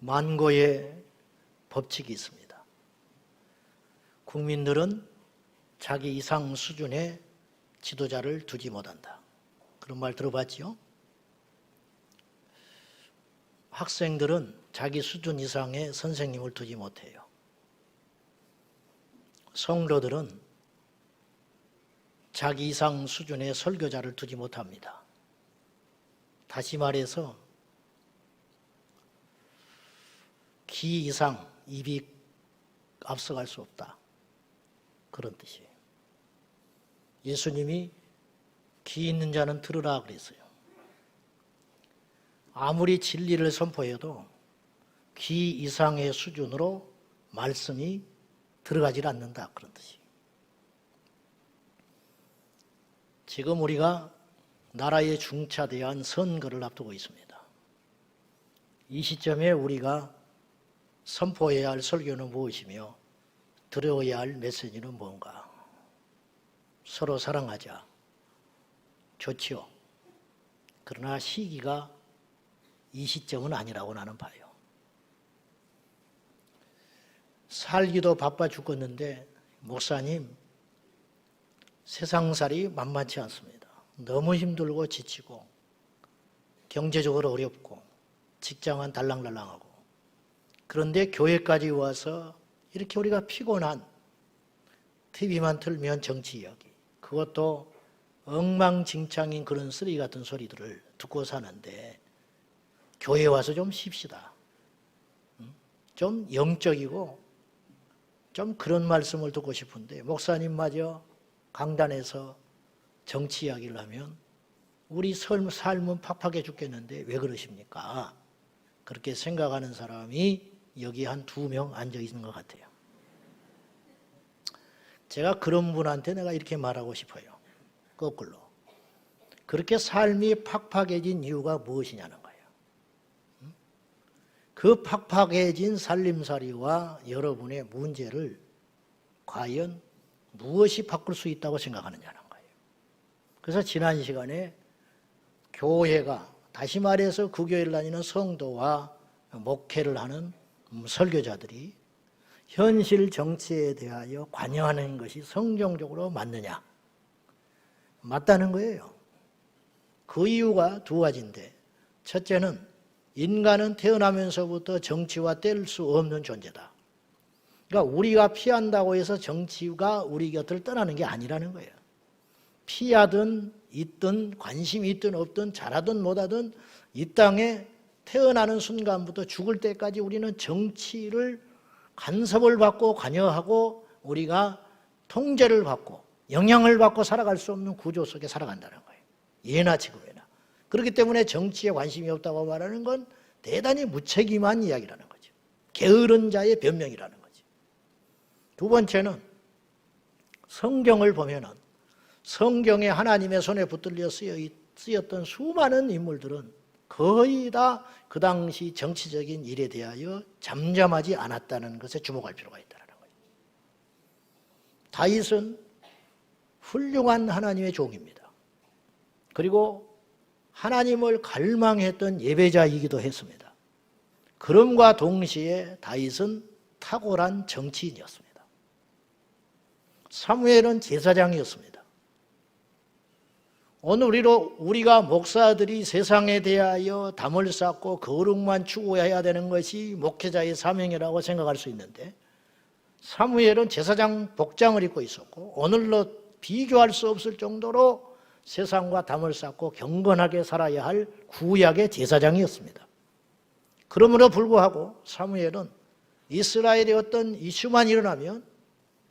만고의 법칙이 있습니다. 국민들은 자기 이상 수준의 지도자를 두지 못한다. 그런 말 들어봤지요? 학생들은 자기 수준 이상의 선생님을 두지 못해요. 성도들은 자기 이상 수준의 설교자를 두지 못합니다. 다시 말해서 귀 이상 입이 앞서갈 수 없다. 그런 뜻이에요. 예수님이 귀 있는 자는 들으라 그랬어요. 아무리 진리를 선포해도 귀 이상의 수준으로 말씀이 들어가질 않는다. 그런 뜻이에요. 지금 우리가 나라의 중차대한 선거를 앞두고 있습니다. 이 시점에 우리가 선포해야 할 설교는 무엇이며 들어야 할 메시지는 뭔가? 서로 사랑하자. 좋지요. 그러나 시기가 이 시점은 아니라고 나는 봐요. 살기도 바빠 죽겠는데 목사님, 세상살이 만만치 않습니다. 너무 힘들고 지치고 경제적으로 어렵고 직장은 달랑달랑하고 그런데 교회까지 와서 이렇게 우리가 피곤한 TV만 틀면 정치 이야기, 그것도 엉망진창인 그런 쓰레기 같은 소리들을 듣고 사는데 교회에 와서 좀 쉽시다. 좀 영적이고 좀 그런 말씀을 듣고 싶은데 목사님마저 강단에서 정치 이야기를 하면 우리 삶은 팍팍해 죽겠는데 왜 그러십니까? 그렇게 생각하는 사람이 여기 한 2명 앉아 있는 것 같아요. 제가 그런 분한테 내가 이렇게 말하고 싶어요. 거꾸로. 그렇게 삶이 팍팍해진 이유가 무엇이냐는 거예요. 그 팍팍해진 살림살이와 여러분의 문제를 과연 무엇이 바꿀 수 있다고 생각하느냐는 거예요. 그래서 지난 시간에 교회가, 다시 말해서 그 교회를 다니는 성도와 목회를 하는 설교자들이 현실 정치에 대하여 관여하는 것이 성경적으로 맞느냐? 맞다는 거예요. 그 이유가 2가지인데, 첫째는 인간은 태어나면서부터 정치와 뗄 수 없는 존재다. 그러니까 우리가 피한다고 해서 정치가 우리 곁을 떠나는 게 아니라는 거예요. 피하든 있든 관심이 있든 없든 잘하든 못하든 이 땅에 태어나는 순간부터 죽을 때까지 우리는 정치를 간섭을 받고 관여하고 우리가 통제를 받고 영향을 받고 살아갈 수 없는 구조 속에 살아간다는 거예요. 예나 지금이나. 그렇기 때문에 정치에 관심이 없다고 말하는 건 대단히 무책임한 이야기라는 거죠. 게으른 자의 변명이라는 거죠. 2번째는 성경을 보면은 성경에 하나님의 손에 붙들려 쓰였던 수많은 인물들은 거의 다 그 당시 정치적인 일에 대하여 잠잠하지 않았다는 것에 주목할 필요가 있다는 거예요. 다윗은 훌륭한 하나님의 종입니다. 그리고 하나님을 갈망했던 예배자이기도 했습니다. 그럼과 동시에 다윗은 탁월한 정치인이었습니다. 사무엘은 제사장이었습니다. 오늘 우리가 목사들이 세상에 대하여 담을 쌓고 거룩만 추구해야 되는 것이 목회자의 사명이라고 생각할 수 있는데 사무엘은 제사장 복장을 입고 있었고 오늘로 비교할 수 없을 정도로 세상과 담을 쌓고 경건하게 살아야 할 구약의 제사장이었습니다. 그러므로 불구하고 사무엘은 이스라엘의 어떤 이슈만 일어나면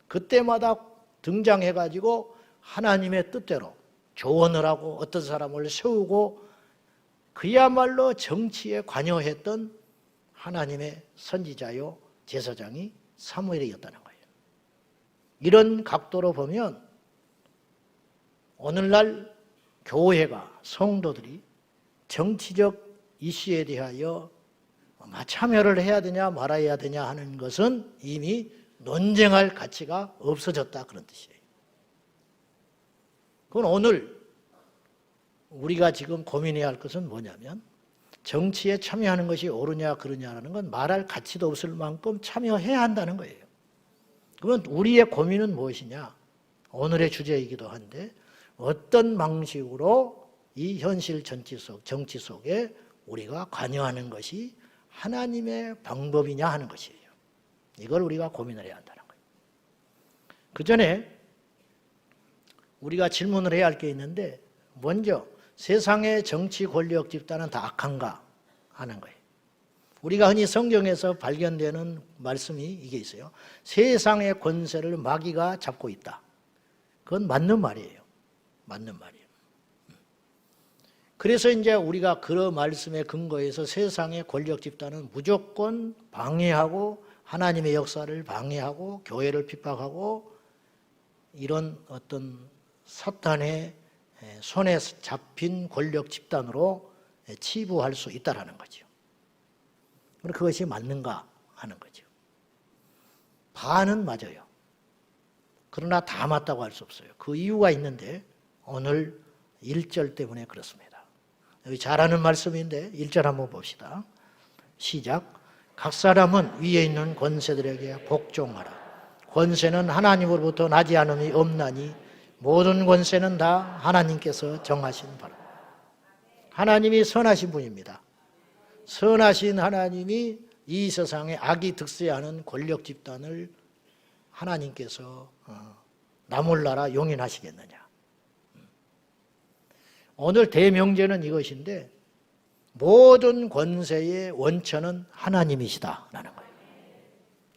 그때마다 등장해가지고 하나님의 뜻대로 조언을 하고 어떤 사람을 세우고 그야말로 정치에 관여했던 하나님의 선지자요 제사장이 사무엘이었다는 거예요. 이런 각도로 보면 오늘날 교회가, 성도들이 정치적 이슈에 대하여 참여를 해야 되냐 말아야 되냐 하는 것은 이미 논쟁할 가치가 없어졌다 그런 뜻이에요. 그건 오늘 우리가 지금 고민해야 할 것은 뭐냐면 정치에 참여하는 것이 옳으냐 그러냐라는 건 말할 가치도 없을 만큼 참여해야 한다는 거예요. 그러면 우리의 고민은 무엇이냐? 오늘의 주제이기도 한데 어떤 방식으로 이 현실 정치 속에 우리가 관여하는 것이 하나님의 방법이냐 하는 것이에요. 이걸 우리가 고민을 해야 한다는 거예요. 그 전에 우리가 질문을 해야 할 게 있는데 먼저 세상의 정치 권력 집단은 다 악한가 하는 거예요. 우리가 흔히 성경에서 발견되는 말씀이 이게 있어요. 세상의 권세를 마귀가 잡고 있다. 그건 맞는 말이에요. 맞는 말이에요. 그래서 이제 우리가 그 말씀에 근거해서 세상의 권력 집단은 무조건 방해하고 하나님의 역사를 방해하고 교회를 핍박하고 이런 어떤 사탄의 손에 잡힌 권력 집단으로 치부할 수 있다는 거죠. 그것이 맞는가 하는 거죠. 반은 맞아요. 그러나 다 맞다고 할 수 없어요. 그 이유가 있는데 오늘 1절 때문에 그렇습니다. 여기 잘하는 말씀인데 1절 한번 봅시다. 시작. 각 사람은 위에 있는 권세들에게 복종하라. 권세는 하나님으로부터 나지 않음이 없나니 모든 권세는 다 하나님께서 정하신 바라. 하나님이 선하신 분입니다. 선하신 하나님이 이 세상에 악이 득세하는 권력 집단을 하나님께서 나몰라라 용인하시겠느냐. 오늘 대명제는 이것인데 모든 권세의 원천은 하나님이시다라는 거예요.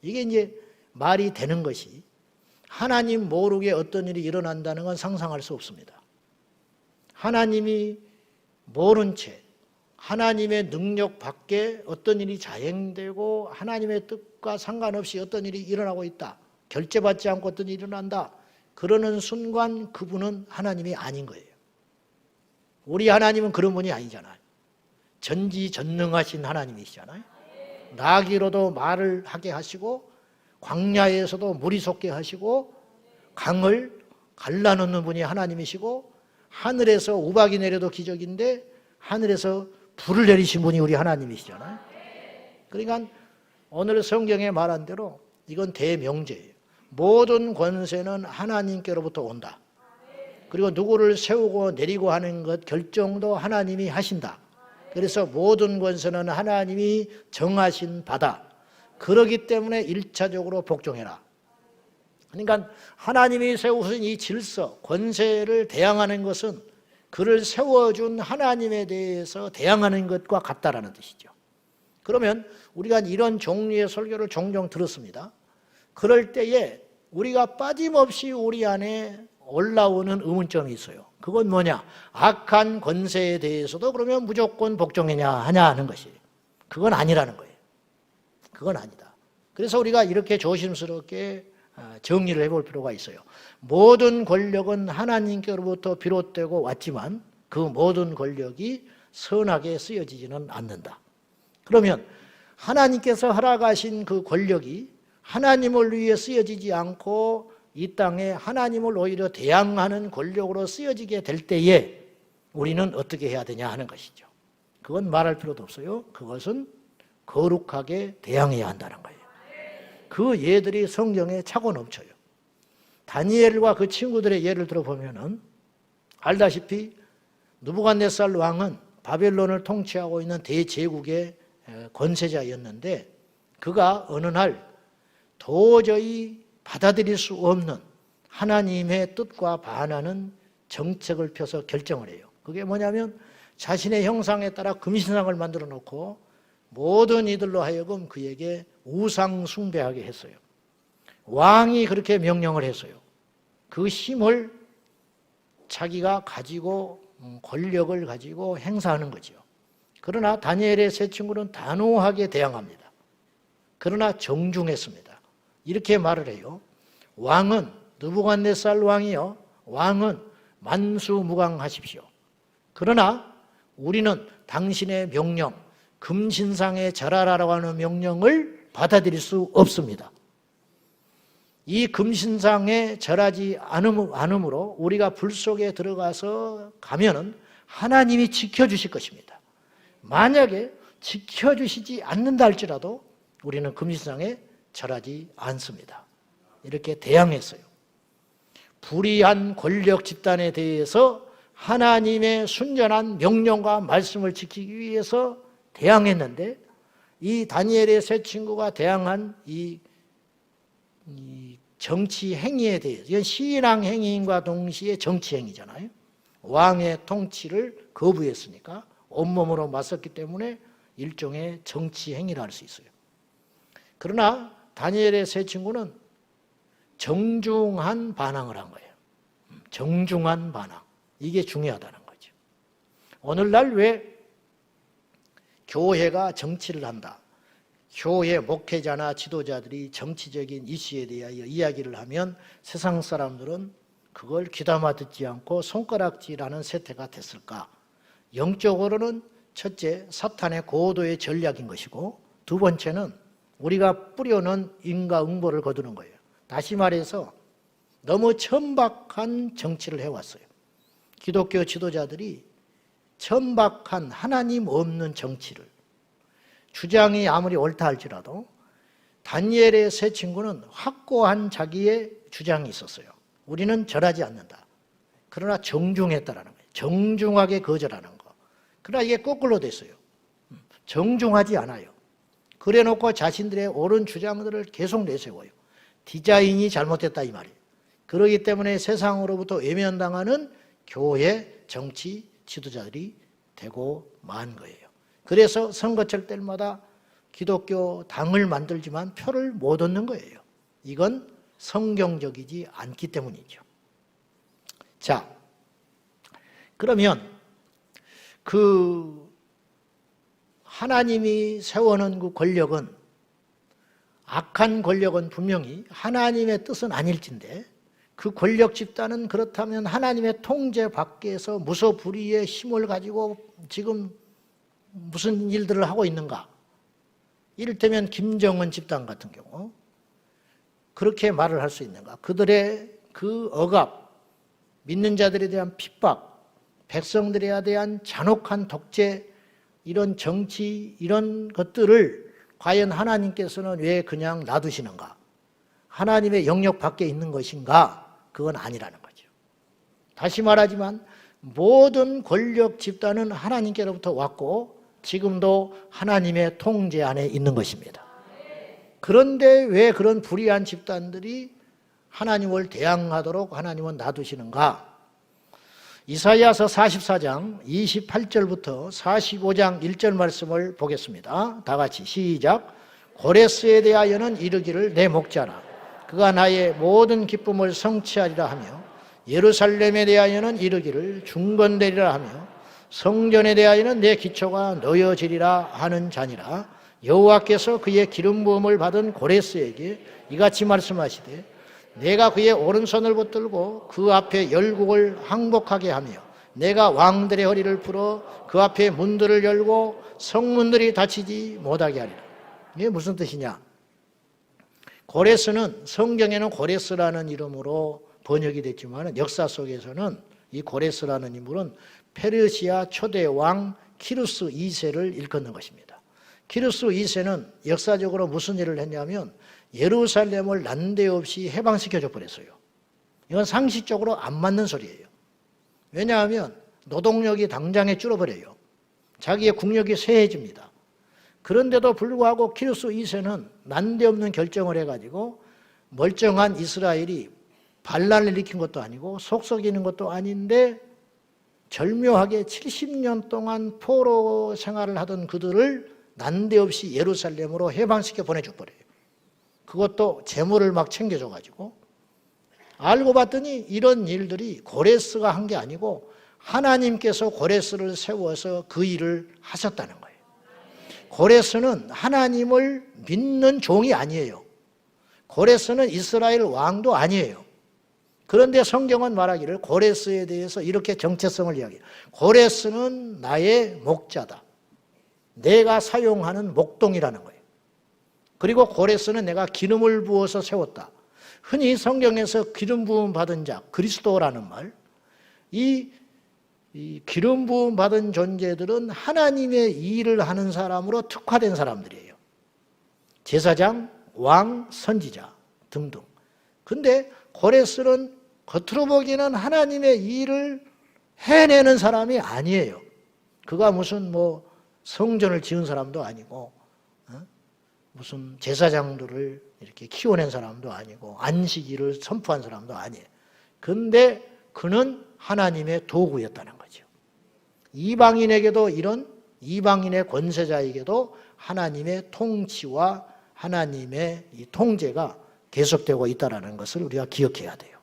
이게 이제 말이 되는 것이 하나님 모르게 어떤 일이 일어난다는 건 상상할 수 없습니다. 하나님이 모른 채 하나님의 능력 밖에 어떤 일이 자행되고 하나님의 뜻과 상관없이 어떤 일이 일어나고 있다. 결제받지 않고 어떤 일이 일어난다. 그러는 순간 그분은 하나님이 아닌 거예요. 우리 하나님은 그런 분이 아니잖아요. 전지전능하신 하나님이시잖아요. 나귀로도 말을 하게 하시고 광야에서도 물이 솟게 하시고 강을 갈라놓는 분이 하나님이시고 하늘에서 우박이 내려도 기적인데 하늘에서 불을 내리신 분이 우리 하나님이시잖아요. 그러니까 오늘 성경에 말한 대로 이건 대명제예요. 모든 권세는 하나님께로부터 온다. 그리고 누구를 세우고 내리고 하는 것 결정도 하나님이 하신다. 그래서 모든 권세는 하나님이 정하신 바다. 그러기 때문에 1차적으로 복종해라. 그러니까 하나님이 세우신 이 질서, 권세를 대항하는 것은 그를 세워준 하나님에 대해서 대항하는 것과 같다라는 뜻이죠. 그러면 우리가 이런 종류의 설교를 종종 들었습니다. 그럴 때에 우리가 빠짐없이 우리 안에 올라오는 의문점이 있어요. 그건 뭐냐? 악한 권세에 대해서도 그러면 무조건 복종해야 하냐 하는 것이. 그건 아니라는 거예요. 그건 아니다. 그래서 우리가 이렇게 조심스럽게 정리를 해볼 필요가 있어요. 모든 권력은 하나님께로부터 비롯되고 왔지만 그 모든 권력이 선하게 쓰여지지는 않는다. 그러면 하나님께서 허락하신 그 권력이 하나님을 위해 쓰여지지 않고 이 땅에 하나님을 오히려 대항하는 권력으로 쓰여지게 될 때에 우리는 어떻게 해야 되냐 하는 것이죠. 그건 말할 필요도 없어요. 그것은 거룩하게 대항해야 한다는 거예요. 그 예들이 성경에 차고 넘쳐요. 다니엘과 그 친구들의 예를 들어보면은 알다시피 느부갓네살 왕은 바벨론을 통치하고 있는 대제국의 권세자였는데 그가 어느 날 도저히 받아들일 수 없는 하나님의 뜻과 반하는 정책을 펴서 결정을 해요. 그게 뭐냐면 자신의 형상에 따라 금신상을 만들어 놓고 모든 이들로 하여금 그에게 우상 숭배하게 했어요. 왕이 그렇게 명령을 했어요. 그 힘을 자기가 가지고 권력을 가지고 행사하는 거죠. 그러나 다니엘의 세 친구는 단호하게 대항합니다. 그러나 정중했습니다. 이렇게 말을 해요. 왕은 느부갓네살 왕이요. 왕은 만수무강하십시오. 그러나 우리는 당신의 명령, 금신상에 절하라고 하는 명령을 받아들일 수 없습니다. 이 금신상에 절하지 않음으로 우리가 불 속에 들어가서 가면은 하나님이 지켜주실 것입니다. 만약에 지켜주시지 않는다 할지라도 우리는 금신상에 절하지 않습니다. 이렇게 대항했어요. 불의한 권력 집단에 대해서 하나님의 순전한 명령과 말씀을 지키기 위해서 대항했는데, 이 다니엘의 세 친구가 대항한 이 정치 행위에 대해서, 이건 신앙 행위인과 동시에 정치 행위잖아요. 왕의 통치를 거부했으니까 온몸으로 맞섰기 때문에 일종의 정치 행위라 할 수 있어요. 그러나 다니엘의 세 친구는 정중한 반항을 한 거예요. 정중한 반항. 이게 중요하다는 거죠. 오늘날 왜 교회가 정치를 한다, 교회 목회자나 지도자들이 정치적인 이슈에 대하여 이야기를 하면 세상 사람들은 그걸 귀담아 듣지 않고 손가락질하는 세태가 됐을까? 영적으로는 첫째, 사탄의 고도의 전략인 것이고, 두 번째는 우리가 뿌려놓은 인과응보를 거두는 거예요. 다시 말해서 너무 천박한 정치를 해왔어요. 기독교 지도자들이 천박한 하나님 없는 정치를, 주장이 아무리 옳다 할지라도 다니엘의 세 친구는 확고한 자기의 주장이 있었어요. 우리는 절하지 않는다. 그러나 정중했다라는 거예요. 정중하게 거절하는 거. 그러나 이게 거꾸로 됐어요. 정중하지 않아요. 그래놓고 자신들의 옳은 주장들을 계속 내세워요. 디자인이 잘못됐다 이 말이에요. 그렇기 때문에 세상으로부터 외면당하는 교회, 정치, 지도자들이 되고 만 거예요. 그래서 선거철 때마다 기독교 당을 만들지만 표를 못 얻는 거예요. 이건 성경적이지 않기 때문이죠. 자, 그러면 하나님이 세워놓은 그 권력은, 악한 권력은 분명히 하나님의 뜻은 아닐진데, 그 권력 집단은 그렇다면 하나님의 통제 밖에서 무소불위의 힘을 가지고 지금 무슨 일들을 하고 있는가? 이를테면 김정은 집단 같은 경우 그렇게 말을 할 수 있는가? 그들의 그 억압, 믿는 자들에 대한 핍박, 백성들에 대한 잔혹한 독재, 이런 정치, 이런 것들을 과연 하나님께서는 왜 그냥 놔두시는가? 하나님의 영역 밖에 있는 것인가? 그건 아니라는 거죠. 다시 말하지만 모든 권력 집단은 하나님께로부터 왔고 지금도 하나님의 통제 안에 있는 것입니다. 그런데 왜 그런 불의한 집단들이 하나님을 대항하도록 하나님은 놔두시는가? 이사야서 44장 28절부터 45장 1절 말씀을 보겠습니다. 다 같이 시작. 고레스에 대하여는 이르기를 내 목자라. 그가 나의 모든 기쁨을 성취하리라 하며, 예루살렘에 대하여는 이르기를 중건되리라 하며, 성전에 대하여는 내 기초가 놓여지리라 하는 자니라. 여호와께서 그의 기름 부음을 받은 고레스에게 이같이 말씀하시되, 내가 그의 오른손을 붙들고 그 앞에 열국을 항복하게 하며, 내가 왕들의 허리를 풀어 그 앞에 문들을 열고 성문들이 닫히지 못하게 하리라. 이게 무슨 뜻이냐? 고레스는, 성경에는 고레스라는 이름으로 번역이 됐지만 역사 속에서는 이 고레스라는 인물은 페르시아 초대 왕 키루스 2세를 일컫는 것입니다. 키루스 2세는 역사적으로 무슨 일을 했냐면 예루살렘을 난데없이 해방시켜줘 버렸어요. 이건 상식적으로 안 맞는 소리예요. 왜냐하면 노동력이 당장에 줄어버려요. 자기의 국력이 쇠해집니다. 그런데도 불구하고 키루스 2세는 난데없는 결정을 해가지고 멀쩡한 이스라엘이 반란을 일으킨 것도 아니고 속썩이는 것도 아닌데 절묘하게 70년 동안 포로 생활을 하던 그들을 난데없이 예루살렘으로 해방시켜 보내줘 버려요. 그것도 재물을 막 챙겨줘가지고. 알고 봤더니 이런 일들이 고레스가 한 게 아니고 하나님께서 고레스를 세워서 그 일을 하셨다는 거예요. 고레스는 하나님을 믿는 종이 아니에요. 고레스는 이스라엘 왕도 아니에요. 그런데 성경은 말하기를 고레스에 대해서 이렇게 정체성을 이야기해요. 고레스는 나의 목자다. 내가 사용하는 목동이라는 거예요. 그리고 고레스는 내가 기름을 부어서 세웠다. 흔히 성경에서 기름 부음 받은 자, 그리스도라는 말, 이 이 기름 부음 받은 존재들은 하나님의 일을 하는 사람으로 특화된 사람들이에요. 제사장, 왕, 선지자 등등. 근데 고레스는 겉으로 보기에는 하나님의 일을 해내는 사람이 아니에요. 그가 무슨 뭐 성전을 지은 사람도 아니고 무슨 제사장들을 이렇게 키워낸 사람도 아니고 안식일을 선포한 사람도 아니에요. 근데 그는 하나님의 도구였다는 거죠. 이방인에게도 이런 이방인의 권세자에게도 하나님의 통치와 하나님의 이 통제가 계속되고 있다는 것을 우리가 기억해야 돼요.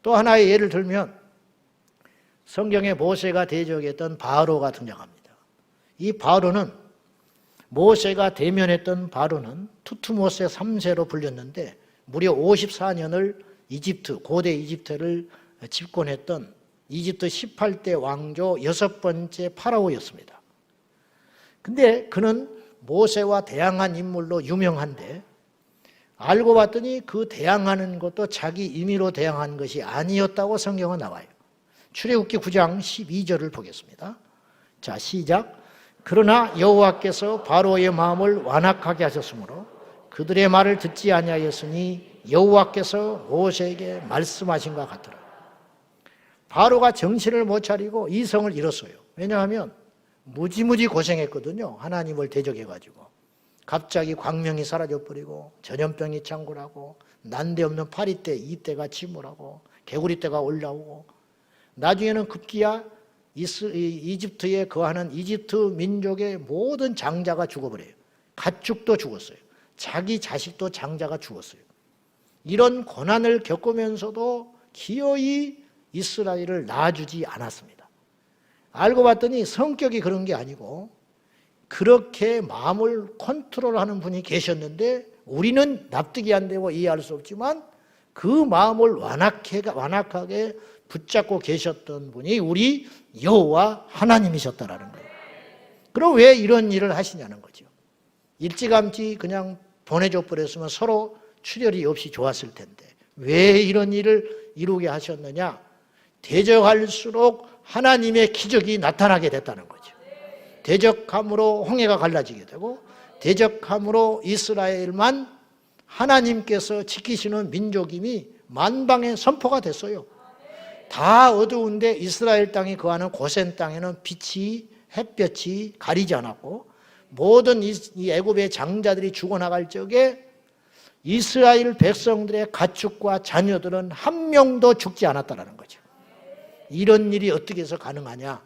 또 하나의 예를 들면 성경에 모세가 대적했던 바로가 등장합니다. 이 바로는 모세가 대면했던 바로는 투트모세 3세로 불렸는데 무려 54년을 고대 이집트를 집권했던 이집트 18대 왕조 6번째 파라오였습니다. 근데 그는 모세와 대항한 인물로 유명한데 알고 봤더니 그 대항하는 것도 자기 임의로 대항한 것이 아니었다고 성경은 나와요. 출애굽기 9장 12절을 보겠습니다. 자, 시작. 그러나 여호와께서 바로의 마음을 완악하게 하셨으므로 그들의 말을 듣지 아니하였으니 여호와께서 모세에게 말씀하신 것 같더라. 바로가 정신을 못 차리고 이성을 잃었어요. 왜냐하면 무지무지 고생했거든요. 하나님을 대적해가지고. 갑자기 광명이 사라져버리고 전염병이 창궐하고 난데없는 파리떼, 이떼가 침몰하고 개구리떼가 올라오고 나중에는 급기야 이집트에 거하는 이집트 민족의 모든 장자가 죽어버려요. 가축도 죽었어요. 자기 자식도 장자가 죽었어요. 이런 고난을 겪으면서도 기어이 이스라엘을 낳아주지 않았습니다. 알고 봤더니 성격이 그런 게 아니고 그렇게 마음을 컨트롤하는 분이 계셨는데 우리는 납득이 안 되고 이해할 수 없지만 그 마음을 완악하게 붙잡고 계셨던 분이 우리 여호와 하나님이셨다라는 거예요. 그럼 왜 이런 일을 하시냐는 거죠. 일찌감치 그냥 보내줘 버렸으면 서로 출혈이 없이 좋았을 텐데 왜 이런 일을 이루게 하셨느냐? 대적할수록 하나님의 기적이 나타나게 됐다는 거죠. 대적함으로 홍해가 갈라지게 되고 대적함으로 이스라엘만 하나님께서 지키시는 민족임이 만방에 선포가 됐어요. 다 어두운데 이스라엘 땅이 거하는 고센 땅에는 빛이 햇볕이 가리지 않았고 모든 이 애굽의 장자들이 죽어나갈 적에 이스라엘 백성들의 가축과 자녀들은 한 명도 죽지 않았다는 거죠. 이런 일이 어떻게 해서 가능하냐?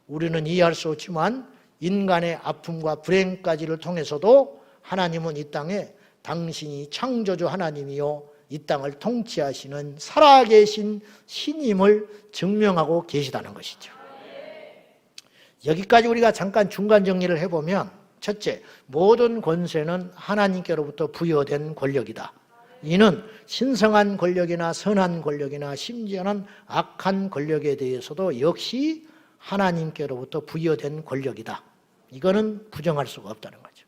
우리는 이해할 수 없지만 인간의 아픔과 불행까지를 통해서도 하나님은 이 땅에 당신이 창조주 하나님이요 이 땅을 통치하시는 살아계신 신임을 증명하고 계시다는 것이죠. 여기까지 우리가 잠깐 중간 정리를 해보면 첫째, 모든 권세는 하나님께로부터 부여된 권력이다. 이는 신성한 권력이나 선한 권력이나 심지어는 악한 권력에 대해서도 역시 하나님께로부터 부여된 권력이다. 이거는 부정할 수가 없다는 거죠.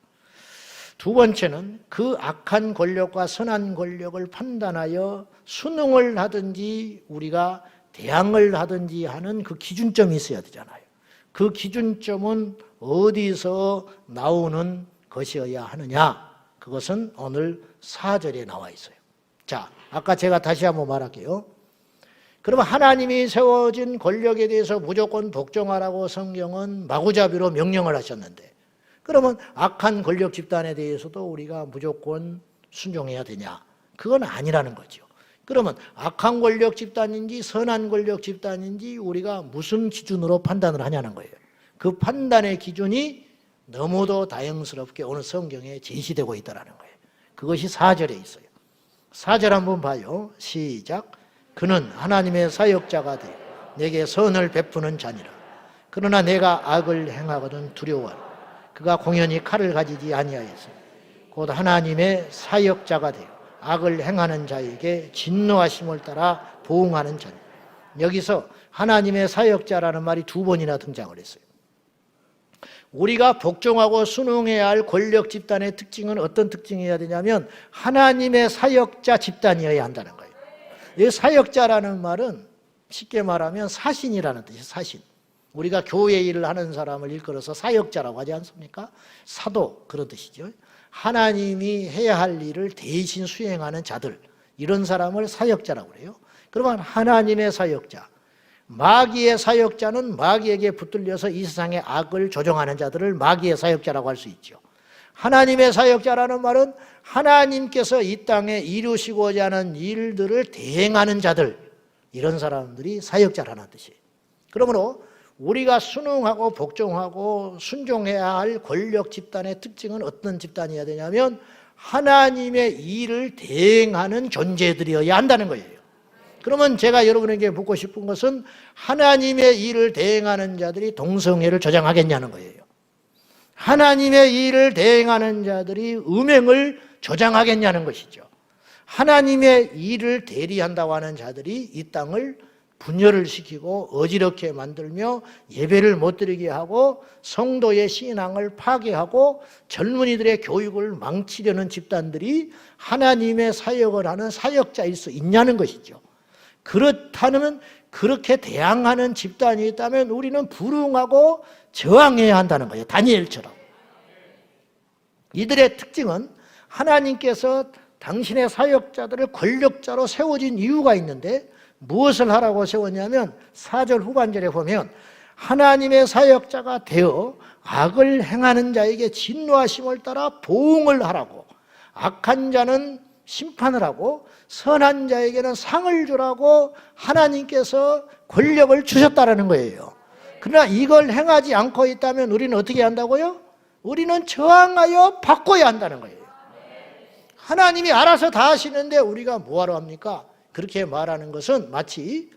두 번째는 그 악한 권력과 선한 권력을 판단하여 순응을 하든지 우리가 대항을 하든지 하는 그 기준점이 있어야 되잖아요. 그 기준점은 어디서 나오는 것이어야 하느냐? 그것은 오늘 4절에 나와 있어요. 자, 아까 제가 다시 한번 말할게요. 그러면 하나님이 세워진 권력에 대해서 무조건 복종하라고 성경은 마구잡이로 명령을 하셨는데 그러면 악한 권력 집단에 대해서도 우리가 무조건 순종해야 되냐? 그건 아니라는 거죠. 그러면 악한 권력 집단인지 선한 권력 집단인지 우리가 무슨 기준으로 판단을 하냐는 거예요. 그 판단의 기준이 너무도 다양스럽게 오늘 성경에 제시되고 있다는 거예요. 그것이 4절에 있어요. 4절 한번 봐요. 시작. 그는 하나님의 사역자가 되어 내게 선을 베푸는 자니라. 그러나 내가 악을 행하거든 두려워하라. 그가 공연히 칼을 가지지 아니하였으니 곧 하나님의 사역자가 되어 악을 행하는 자에게 진노하심을 따라 보응하는 자니. 여기서 하나님의 사역자라는 말이 2번이나 등장을 했어요. 우리가 복종하고 순응해야 할 권력 집단의 특징은 어떤 특징이어야 되냐면 하나님의 사역자 집단이어야 한다는 거예요. 이 사역자라는 말은 쉽게 말하면 사신이라는 뜻이에요. 사신. 우리가 교회 일을 하는 사람을 일컬어서 사역자라고 하지 않습니까? 사도 그런 뜻이죠. 하나님이 해야 할 일을 대신 수행하는 자들, 이런 사람을 사역자라고 그래요. 그러면 하나님의 사역자, 마귀의 사역자는 마귀에게 붙들려서 이 세상의 악을 조종하는 자들을 마귀의 사역자라고 할 수 있죠. 하나님의 사역자라는 말은 하나님께서 이 땅에 이루시고자 하는 일들을 대행하는 자들, 이런 사람들이 사역자라는 뜻이에요. 그러므로 우리가 순응하고 복종하고 순종해야 할 권력 집단의 특징은 어떤 집단이어야 되냐면 하나님의 일을 대행하는 존재들이어야 한다는 거예요. 그러면 제가 여러분에게 묻고 싶은 것은 하나님의 일을 대행하는 자들이 동성애를 조장하겠냐는 거예요. 하나님의 일을 대행하는 자들이 음행을 조장하겠냐는 것이죠. 하나님의 일을 대리한다고 하는 자들이 이 땅을 분열을 시키고 어지럽게 만들며 예배를 못 드리게 하고 성도의 신앙을 파괴하고 젊은이들의 교육을 망치려는 집단들이 하나님의 사역을 하는 사역자일 수 있냐는 것이죠. 그렇다면 그렇게 대항하는 집단이 있다면 우리는 불응하고 저항해야 한다는 거예요. 다니엘처럼. 이들의 특징은 하나님께서 당신의 사역자들을 권력자로 세워진 이유가 있는데 무엇을 하라고 세웠냐면 4절 후반절에 보면 하나님의 사역자가 되어 악을 행하는 자에게 진노하심을 따라 보응을 하라고, 악한 자는 심판을 하고 선한 자에게는 상을 주라고 하나님께서 권력을 주셨다라는 거예요. 그러나 이걸 행하지 않고 있다면 우리는 어떻게 한다고요? 우리는 저항하여 바꿔야 한다는 거예요. 하나님이 알아서 다 하시는데 우리가 뭐하러 합니까? 그렇게 말하는 것은 마치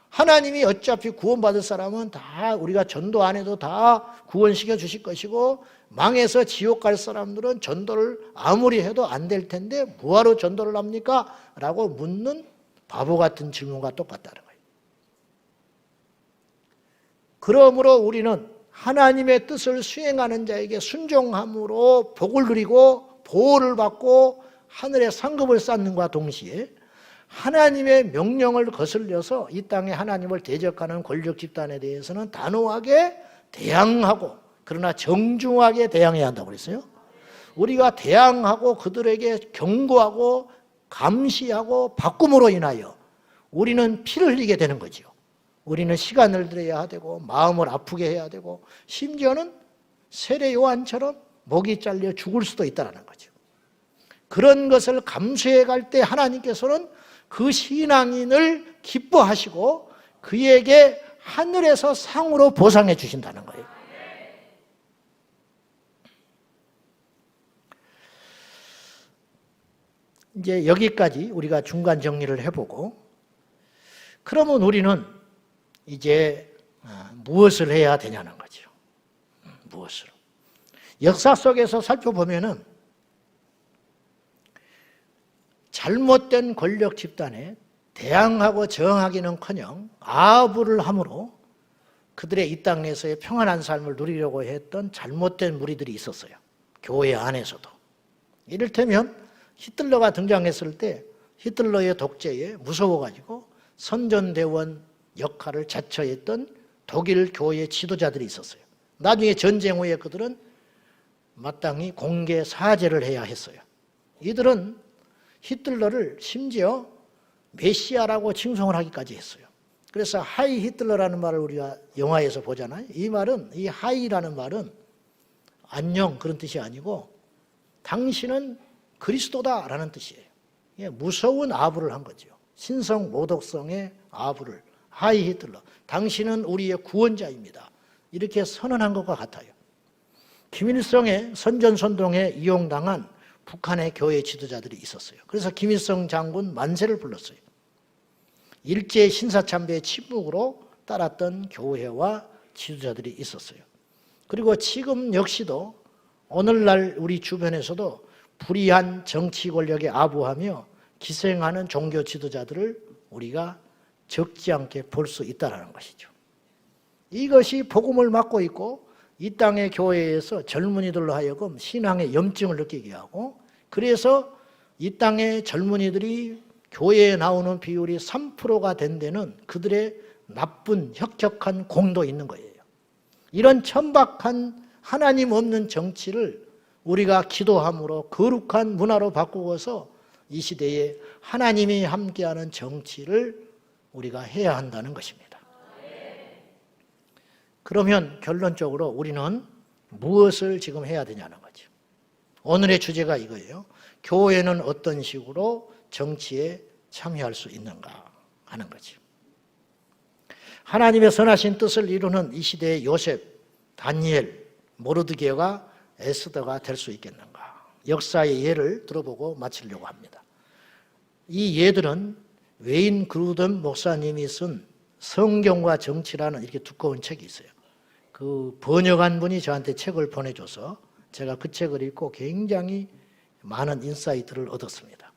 하나님이 어차피 구원받을 사람은 다 우리가 전도 안 해도 다 구원시켜 주실 것이고 망해서 지옥 갈 사람들은 전도를 아무리 해도 안 될 텐데 뭐하러 전도를 합니까? 라고 묻는 바보 같은 질문과 똑같다는 거예요. 그러므로 우리는 하나님의 뜻을 수행하는 자에게 순종함으로 복을 누리고 보호를 받고 하늘의 상급을 쌓는과 동시에 하나님의 명령을 거슬려서 이 땅에 하나님을 대적하는 권력 집단에 대해서는 단호하게 대항하고 그러나 정중하게 대항해야 한다고 그랬어요. 우리가 대항하고 그들에게 경고하고 감시하고 바꿈으로 인하여 우리는 피를 흘리게 되는 거죠. 우리는 시간을 들여야 되고 마음을 아프게 해야 되고 심지어는 세례 요한처럼 목이 잘려 죽을 수도 있다는 거죠. 그런 것을 감수해 갈 때 하나님께서는 그 신앙인을 기뻐하시고 그에게 하늘에서 상으로 보상해 주신다는 거예요. 이제 여기까지 우리가 중간 정리를 해보고 그러면 우리는 이제 무엇을 해야 되냐는 거죠. 무엇으로? 역사 속에서 살펴보면은 잘못된 권력 집단에 대항하고 저항하기는커녕 아부를 함으로 그들의 이 땅에서의 평안한 삶을 누리려고 했던 잘못된 무리들이 있었어요. 교회 안에서도. 이를테면 히틀러가 등장했을 때 히틀러의 독재에 무서워가지고 선전대원 역할을 자처했던 독일 교회 지도자들이 있었어요. 나중에 전쟁 후에 그들은 마땅히 공개 사죄를 해야 했어요. 이들은 히틀러를 심지어 메시아라고 칭송을 하기까지 했어요. 그래서 하이 히틀러라는 말을 우리가 영화에서 보잖아요. 이 말은, 이 하이라는 말은 안녕 그런 뜻이 아니고 당신은 그리스도다라는 뜻이에요. 무서운 아부를 한 거죠. 신성 모독성의 아부를. 하이 히틀러, 당신은 우리의 구원자입니다. 이렇게 선언한 것과 같아요. 김일성의 선전선동에 이용당한 북한의 교회 지도자들이 있었어요. 그래서 김일성 장군 만세를 불렀어요. 일제 신사참배의 침묵으로 따랐던 교회와 지도자들이 있었어요. 그리고 지금 역시도 오늘날 우리 주변에서도 불의한 정치 권력에 아부하며 기생하는 종교 지도자들을 우리가 적지 않게 볼 수 있다는 것이죠. 이것이 복음을 맡고 있고 이 땅의 교회에서 젊은이들로 하여금 신앙의 염증을 느끼게 하고 그래서 이 땅의 젊은이들이 교회에 나오는 비율이 3%가 된 데는 그들의 나쁜 혁혁한 공도 있는 거예요. 이런 천박한 하나님 없는 정치를 우리가 기도함으로 거룩한 문화로 바꾸어서 이 시대에 하나님이 함께하는 정치를 우리가 해야 한다는 것입니다. 그러면 결론적으로 우리는 무엇을 지금 해야 되냐는 거죠. 오늘의 주제가 이거예요. 교회는 어떤 식으로 정치에 참여할 수 있는가 하는 거죠. 하나님의 선하신 뜻을 이루는 이 시대의 요셉, 다니엘, 모르드게가 에스더가 될 수 있겠는가? 역사의 예를 들어보고 마치려고 합니다. 이 예들은 웨인 그루던 목사님이 쓴 성경과 정치라는 이렇게 두꺼운 책이 있어요. 그 번역한 분이 저한테 책을 보내줘서 제가 그 책을 읽고 굉장히 많은 인사이트를 얻었습니다.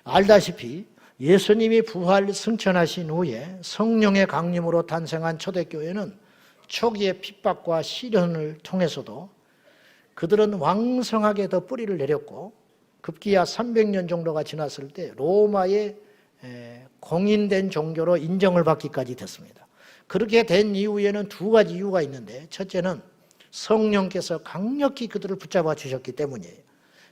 알다시피 예수님이 부활 승천하신 후에 성령의 강림으로 탄생한 초대교회는 초기의 핍박과 시련을 통해서도 그들은 왕성하게 더 뿌리를 내렸고 급기야 300년 정도가 지났을 때 로마의 공인된 종교로 인정을 받기까지 됐습니다. 그렇게 된 이후에는 두 가지 이유가 있는데 첫째는 성령께서 강력히 그들을 붙잡아 주셨기 때문이에요.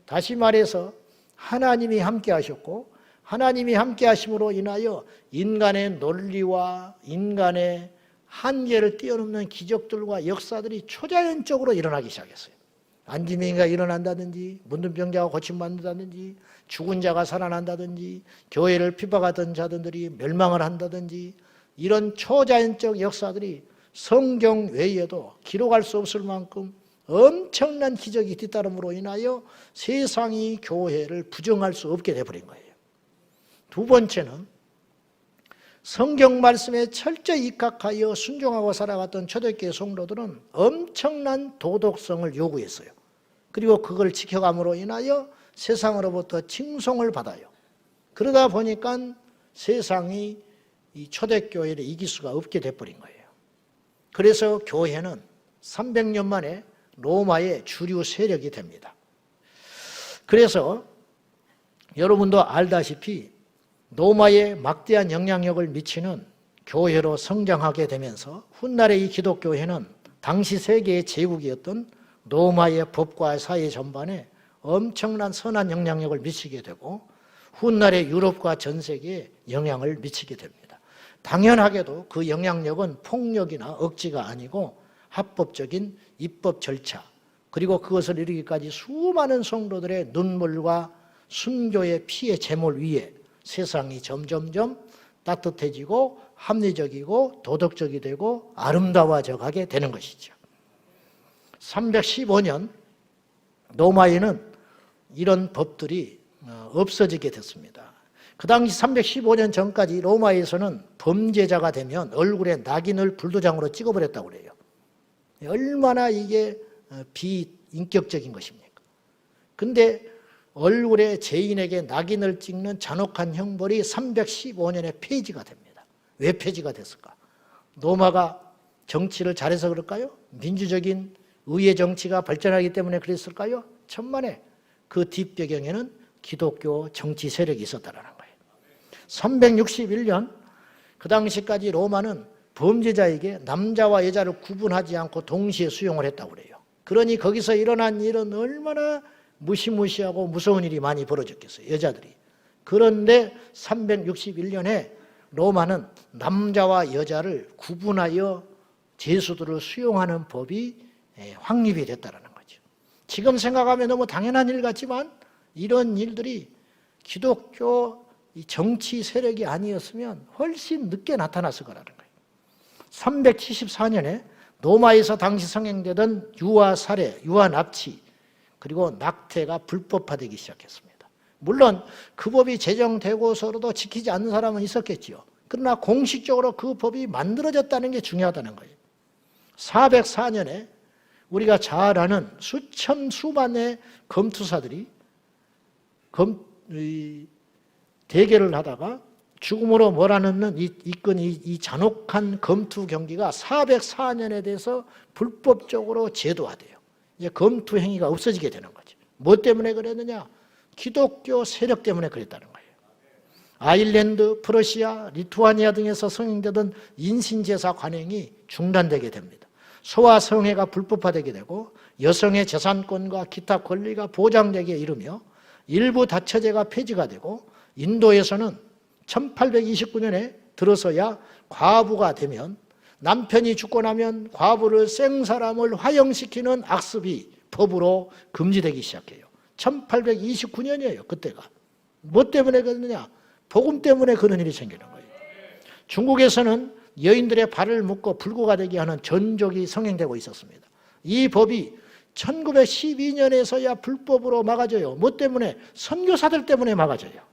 다시 말해서 하나님이 함께 하셨고 하나님이 함께 하심으로 인하여 인간의 논리와 인간의 한계를 뛰어넘는 기적들과 역사들이 초자연적으로 일어나기 시작했어요. 안지명이가 일어난다든지 문둥병자가 고침받는다든지 죽은 자가 살아난다든지 교회를 핍박하던 자들이 멸망을 한다든지 이런 초자연적 역사들이 성경 외에도 기록할 수 없을 만큼 엄청난 기적이 뒤따름으로 인하여 세상이 교회를 부정할 수 없게 되어버린 거예요. 두 번째는 성경 말씀에 철저히 입각하여 순종하고 살아갔던 초대교회 성도들은 엄청난 도덕성을 요구했어요. 그리고 그걸 지켜감으로 인하여 세상으로부터 칭송을 받아요. 그러다 보니까 세상이 이 초대교회를 이길 수가 없게 돼버린 거예요. 그래서 교회는 300년 만에 로마의 주류 세력이 됩니다. 그래서 여러분도 알다시피 로마에 막대한 영향력을 미치는 교회로 성장하게 되면서 훗날의 이 기독교회는 당시 세계의 제국이었던 로마의 법과 사회 전반에 엄청난 선한 영향력을 미치게 되고 훗날의 유럽과 전 세계에 영향을 미치게 됩니다. 당연하게도 그 영향력은 폭력이나 억지가 아니고 합법적인 입법 절차 그리고 그것을 이루기까지 수많은 성도들의 눈물과 순교의 피의 제물 위에 세상이 점점점 따뜻해지고 합리적이고 도덕적이 되고 아름다워져 가게 되는 것이죠. 315년 로마에는 이런 법들이 없어지게 됐습니다. 그 당시 315년 전까지 로마에서는 범죄자가 되면 얼굴에 낙인을 불도장으로 찍어버렸다고 그래요. 얼마나 이게 비인격적인 것입니까? 근데 얼굴에 죄인에게 낙인을 찍는 잔혹한 형벌이 315년에 폐지가 됩니다. 왜 폐지가 됐을까? 로마가 정치를 잘해서 그럴까요? 민주적인 의회 정치가 발전하기 때문에 그랬을까요? 천만에 그 뒷배경에는 기독교 정치 세력이 있었다는 거예요. 361년 그 당시까지 로마는 범죄자에게 남자와 여자를 구분하지 않고 동시에 수용을 했다고 그래요. 그러니 거기서 일어난 일은 얼마나 무시무시하고 무서운 일이 많이 벌어졌겠어요. 여자들이. 그런데 361년에 로마는 남자와 여자를 구분하여 죄수들을 수용하는 법이 확립이 됐다는 거죠. 지금 생각하면 너무 당연한 일 같지만 이런 일들이 기독교 정치 세력이 아니었으면 훨씬 늦게 나타났을 거라는 거예요. 374년에 로마에서 당시 성행되던 유아 살해, 유아 납치, 그리고 낙태가 불법화되기 시작했습니다. 물론 그 법이 제정되고서도 지키지 않는 사람은 있었겠지요. 그러나 공식적으로 그 법이 만들어졌다는 게 중요하다는 거예요. 404년에 우리가 잘 아는 수만의 검투사들이 대결을 하다가 죽음으로 몰아넣는 이 잔혹한 검투 경기가 404년에 대해서 불법적으로 제도화돼요. 이제 검투 행위가 없어지게 되는 거죠. 뭐 때문에 그랬느냐? 기독교 세력 때문에 그랬다는 거예요. 아일랜드, 프러시아, 리투아니아 등에서 성행되던 인신제사 관행이 중단되게 됩니다. 소아 성애가 불법화되게 되고 여성의 재산권과 기타 권리가 보장되게 이르며 일부 다처제가 폐지가 되고 인도에서는 1829년에 들어서야 과부가 되면 남편이 죽고 나면 과부를 생사람을 화형시키는 악습이 법으로 금지되기 시작해요. 1829년이에요. 그때가. 뭐 때문에 그러느냐? 복음 때문에 그런 일이 생기는 거예요. 중국에서는 여인들의 발을 묶어 불구가 되게 하는 전족이 성행되고 있었습니다. 이 법이 1912년에서야 불법으로 막아져요. 뭐 때문에? 선교사들 때문에 막아져요.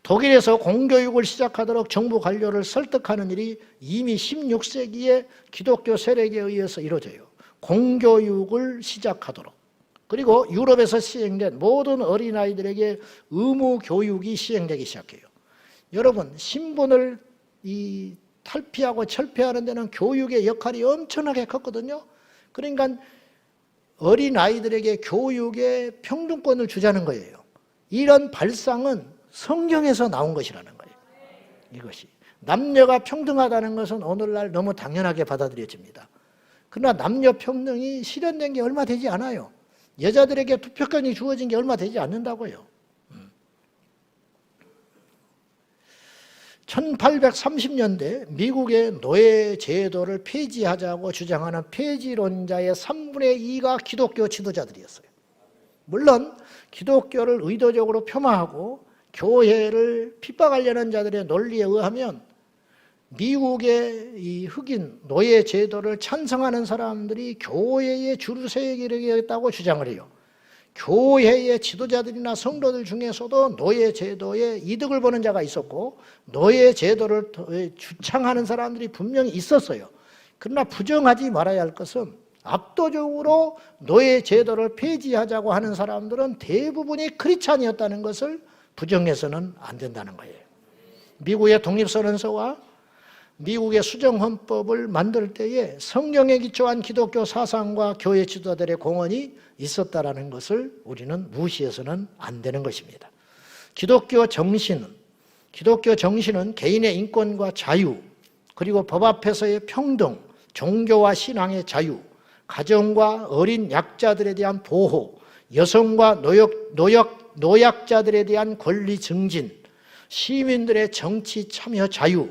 독일에서 공교육을 시작하도록 정부 관료를 설득하는 일이 이미 16세기에 기독교 세력에 의해서 이루어져요. 공교육을 시작하도록. 그리고 유럽에서 시행된 모든 어린아이들에게 의무 교육이 시행되기 시작해요. 여러분, 신분을 탈피하고 철폐하는 데는 교육의 역할이 엄청나게 컸거든요. 그러니까 어린아이들에게 교육의 평등권을 주자는 거예요. 이런 발상은 성경에서 나온 것이라는 거예요. 이것이. 남녀가 평등하다는 것은 오늘날 너무 당연하게 받아들여집니다. 그러나 남녀 평등이 실현된 게 얼마 되지 않아요. 여자들에게 투표권이 주어진 게 얼마 되지 않는다고요. 1830년대 미국의 노예 제도를 폐지하자고 주장하는 폐지론자의 3분의 2가 기독교 지도자들이었어요. 물론 기독교를 의도적으로 폄하하고 교회를 핍박하려는 자들의 논리에 의하면 미국의 이 흑인 노예 제도를 찬성하는 사람들이 교회에 줄을 서야겠다고 주장을 해요. 교회의 지도자들이나 성도들 중에서도 노예 제도에 이득을 보는 자가 있었고 노예 제도를 주창하는 사람들이 분명히 있었어요. 그러나 부정하지 말아야 할 것은 압도적으로 노예 제도를 폐지하자고 하는 사람들은 대부분이 크리스찬이었다는 것을 부정해서는 안 된다는 거예요. 미국의 독립선언서와 미국의 수정헌법을 만들 때에 성경에 기초한 기독교 사상과 교회 지도자들의 공헌이 있었다는 것을 우리는 무시해서는 안 되는 것입니다. 기독교 정신은 개인의 인권과 자유, 그리고 법 앞에서의 평등, 종교와 신앙의 자유, 가정과 어린 약자들에 대한 보호, 여성과 노약자들에 대한 권리 증진, 시민들의 정치 참여 자유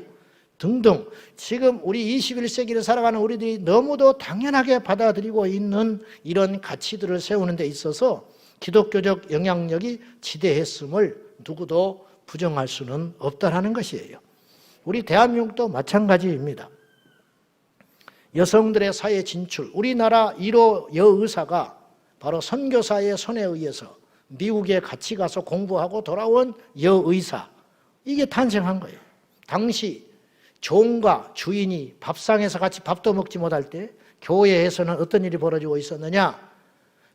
등등 지금 우리 21세기를 살아가는 우리들이 너무도 당연하게 받아들이고 있는 이런 가치들을 세우는 데 있어서 기독교적 영향력이 지대했음을 누구도 부정할 수는 없다는 것이에요. 우리 대한민국도 마찬가지입니다. 여성들의 사회 진출, 우리나라 1호 여의사가 바로 선교사의 손에 의해서 미국에 같이 가서 공부하고 돌아온 여의사, 이게 탄생한 거예요. 당시 종과 주인이 밥상에서 같이 밥도 먹지 못할 때 교회에서는 어떤 일이 벌어지고 있었느냐?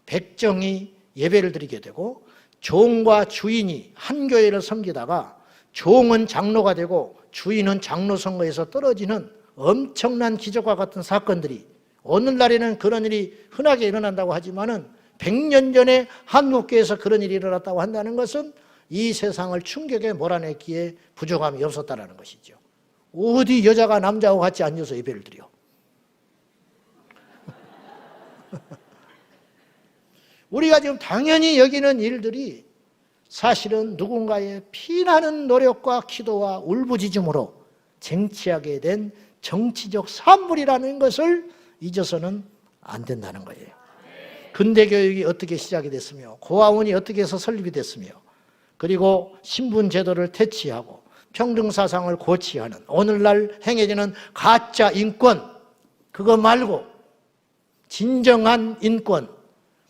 백정이 예배를 드리게 되고 종과 주인이 한 교회를 섬기다가 종은 장로가 되고 주인은 장로 선거에서 떨어지는 엄청난 기적과 같은 사건들이, 오늘날에는 그런 일이 흔하게 일어난다고 하지만은 100년 전에 한국교회에서 그런 일이 일어났다고 한다는 것은 이 세상을 충격에 몰아냈기에 부족함이 없었다는 것이죠. 어디 여자가 남자하고 같이 앉아서 예배를 드려? 우리가 지금 당연히 여기는 일들이 사실은 누군가의 피나는 노력과 기도와 울부짖음으로 쟁취하게 된 정치적 산물이라는 것을 잊어서는 안 된다는 거예요. 근대교육이 어떻게 시작이 됐으며 고아원이 어떻게 해서 설립이 됐으며 그리고 신분제도를 퇴치하고 평등사상을 고취하는 오늘날 행해지는 가짜 인권, 그거 말고 진정한 인권,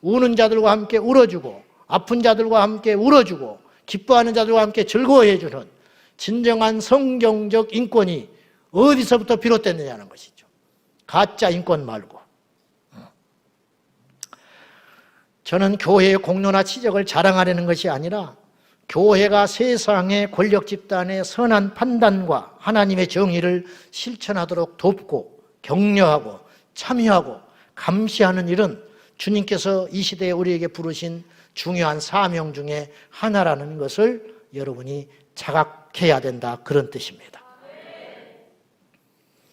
우는 자들과 함께 울어주고 아픈 자들과 함께 울어주고 기뻐하는 자들과 함께 즐거워해주는 진정한 성경적 인권이 어디서부터 비롯됐느냐는 것이죠. 가짜 인권 말고. 저는 교회의 공로나 치적을 자랑하려는 것이 아니라 교회가 세상의 권력 집단의 선한 판단과 하나님의 정의를 실천하도록 돕고 격려하고 참여하고 감시하는 일은 주님께서 이 시대에 우리에게 부르신 중요한 사명 중에 하나라는 것을 여러분이 자각해야 된다, 그런 뜻입니다.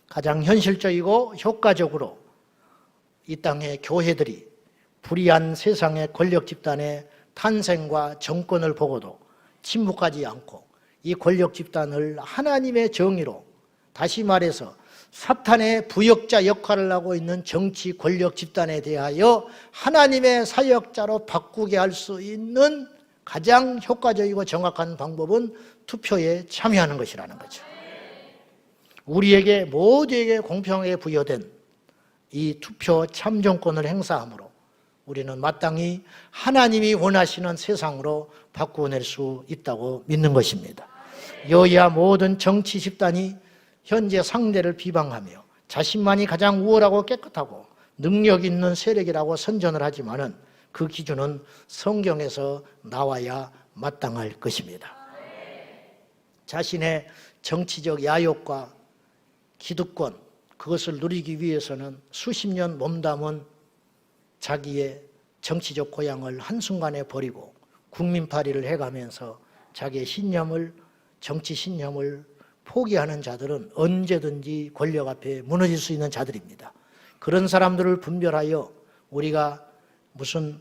가장 현실적이고 효과적으로 이 땅의 교회들이 불의한 세상의 권력 집단의 탄생과 정권을 보고도 침묵하지 않고 이 권력 집단을 하나님의 정의로, 다시 말해서 사탄의 부역자 역할을 하고 있는 정치 권력 집단에 대하여 하나님의 사역자로 바꾸게 할 수 있는 가장 효과적이고 정확한 방법은 투표에 참여하는 것이라는 거죠. 우리에게 모두에게 공평하게 부여된 이 투표 참정권을 행사함으로 우리는 마땅히 하나님이 원하시는 세상으로 바꾸어낼 수 있다고 믿는 것입니다. 여야 모든 정치 집단이 현재 상대를 비방하며 자신만이 가장 우월하고 깨끗하고 능력 있는 세력이라고 선전을 하지만은 그 기준은 성경에서 나와야 마땅할 것입니다. 자신의 정치적 야욕과 기득권, 그것을 누리기 위해서는 수십 년 몸담은 자기의 정치적 고향을 한순간에 버리고 국민파리를 해가면서 자기의 신념을, 정치 신념을 포기하는 자들은 언제든지 권력 앞에 무너질 수 있는 자들입니다. 그런 사람들을 분별하여 우리가 무슨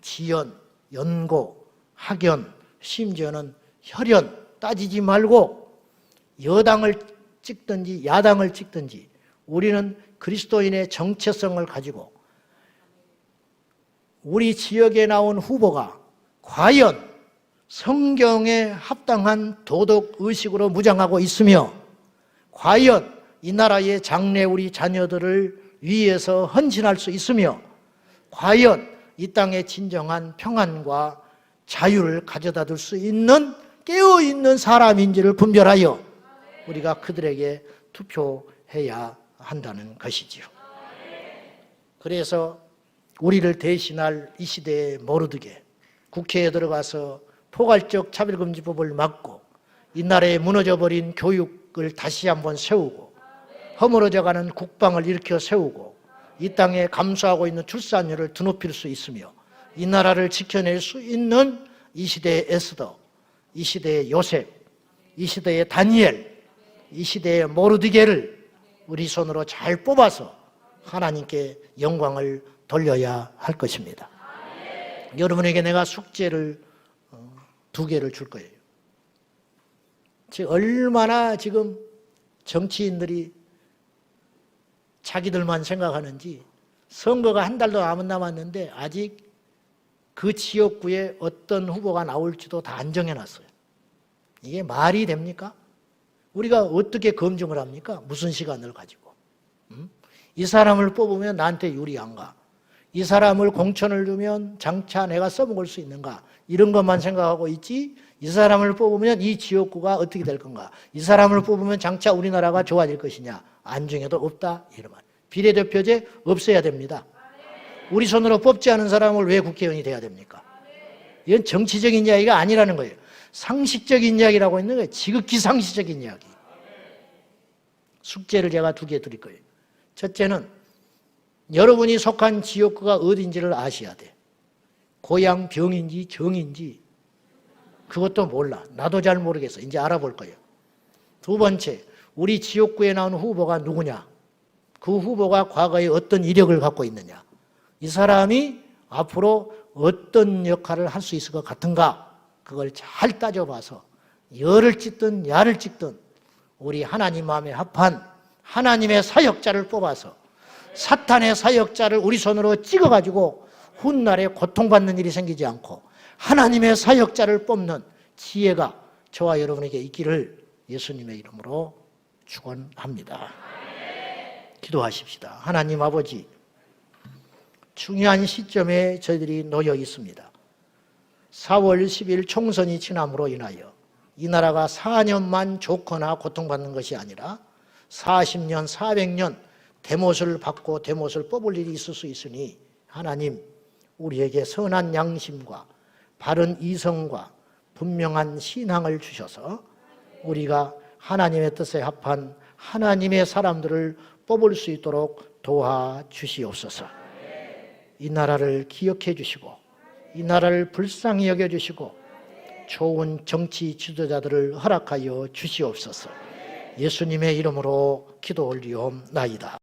지연, 연고, 학연, 심지어는 혈연 따지지 말고 여당을 찍든지 야당을 찍든지 우리는 그리스도인의 정체성을 가지고 우리 지역에 나온 후보가 과연 성경에 합당한 도덕의식으로 무장하고 있으며 과연 이 나라의 장래 우리 자녀들을 위해서 헌신할 수 있으며 과연 이 땅에 진정한 평안과 자유를 가져다 줄 수 있는 깨어있는 사람인지를 분별하여 우리가 그들에게 투표해야 한다는 것이지요. 그래서 우리를 대신할 이 시대의 모르드게 국회에 들어가서 포괄적 차별금지법을 막고 이 나라에 무너져버린 교육을 다시 한번 세우고 허물어져가는 국방을 일으켜 세우고 이 땅에 감소하고 있는 출산율을 드높일 수 있으며 이 나라를 지켜낼 수 있는 이 시대의 에스더, 이 시대의 요셉, 이 시대의 다니엘, 이 시대의 모르드게를 우리 손으로 잘 뽑아서 하나님께 영광을 돌려야 할 것입니다. 여러분에게 내가 숙제를 2개를 줄 거예요. 얼마나 지금 정치인들이 자기들만 생각하는지 선거가 한 달도 안 남았는데 아직 그 지역구에 어떤 후보가 나올지도 다 안 정해놨어요. 이게 말이 됩니까? 우리가 어떻게 검증을 합니까? 무슨 시간을 가지고. 이 사람을 뽑으면 나한테 유리한가? 이 사람을 공천을 주면 장차 내가 써먹을 수 있는가? 이런 것만 생각하고 있지 이 사람을 뽑으면 이 지역구가 어떻게 될 건가? 이 사람을 뽑으면 장차 우리나라가 좋아질 것이냐? 안중에도 없다. 이런 말. 비례대표제 없어야 됩니다. 우리 손으로 뽑지 않은 사람을 왜 국회의원이 돼야 됩니까? 이건 정치적인 이야기가 아니라는 거예요. 상식적인 이야기라고 있는 거예요. 지극히 상식적인 이야기. 숙제를 제가 2개 드릴 거예요. 첫째는 여러분이 속한 지역구가 어딘지를 아셔야 돼. 고향 병인지 정인지 그것도 몰라. 나도 잘 모르겠어. 이제 알아볼 거예요. 2번째, 우리 지역구에 나온 후보가 누구냐? 그 후보가 과거에 어떤 이력을 갖고 있느냐? 이 사람이 앞으로 어떤 역할을 할 수 있을 것 같은가? 그걸 잘 따져봐서 열을 찢든 야를 찢든 우리 하나님 마음에 합한 하나님의 사역자를 뽑아서 사탄의 사역자를 우리 손으로 찍어가지고 훗날에 고통받는 일이 생기지 않고 하나님의 사역자를 뽑는 지혜가 저와 여러분에게 있기를 예수님의 이름으로 축원합니다. 기도하십시다. 하나님 아버지, 중요한 시점에 저희들이 놓여 있습니다. 4월 10일 총선이 지남으로 인하여 이 나라가 4년만 좋거나 고통받는 것이 아니라 40년, 400년 대못을 받고 대못을 뽑을 일이 있을 수 있으니 하나님, 우리에게 선한 양심과 바른 이성과 분명한 신앙을 주셔서 우리가 하나님의 뜻에 합한 하나님의 사람들을 뽑을 수 있도록 도와주시옵소서. 이 나라를 기억해 주시고 이 나라를 불쌍히 여겨주시고 좋은 정치 지도자들을 허락하여 주시옵소서. 예수님의 이름으로 기도 올리옵나이다.